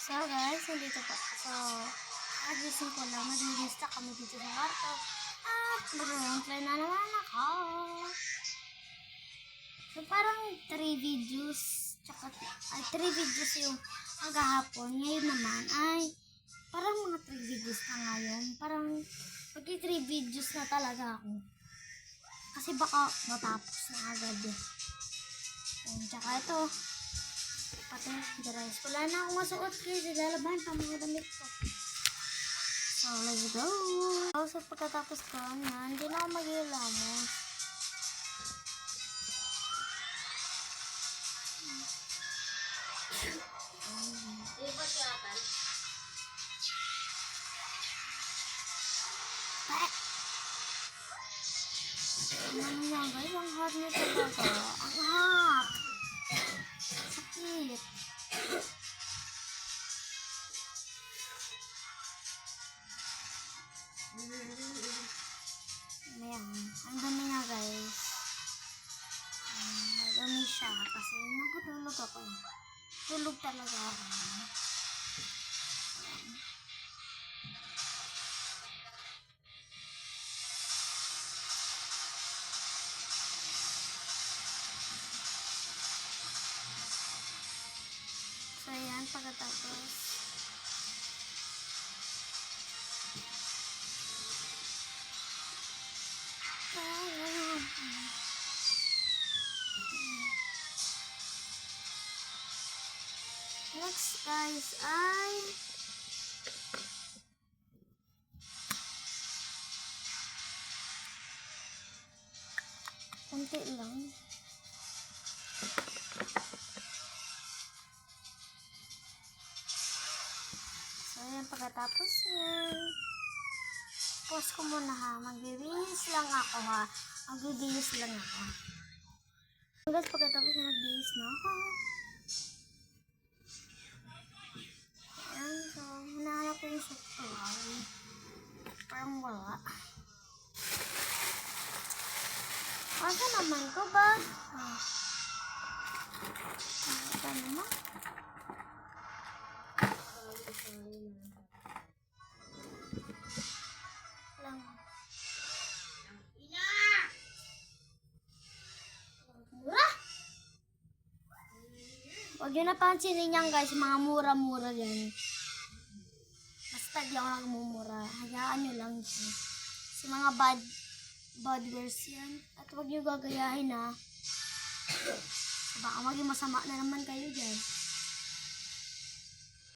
So guys, nandito po. So, agising ko lang. Naglilista kami dito sa kwarto. At mag-reply na naman ako. So, parang 3 videos. Tsaka, 3 videos yung maghahapon. Ngayon naman ay parang mga 3 videos na ngayon. Parang pag-3 videos na talaga ako. Kasi baka matapos na agad eh. Tsaka ito. Pati, guys, wala na akong masuot kasi lalaban pa mga damit ko. So, let's go! So, pagkatapos ko, hindi na ako mag-ilamos. Diba siya, Tal? Ano yan, guys? Ang hot na talaga. Ang hot! Sakit. Ayan. Ang dami na, guys. Madami siya kasi nakatulog ako. Tulog talaga ako. So, ayan, pagkatapos. Next, guys, ay konti lang. So, ayan, pagkatapos yan. Pause ko muna ha. Magbibihis lang ako ha. Magbibihis lang ako. Guys, pagkatapos na nagbihis na ako. Ayan, so, hinahanap ko yung supply. Parang wala. Asa naman ko ba? Ito naman. Lang. Mura! Huwag nyo napansinin yan guys, mga mura-mura yan. Basta di ako nagmumura. Hayaan nyo lang dyan. Si mga bad girls yan. At huwag nyo gagayahin ha. Baka maging masama na naman kayo dyan.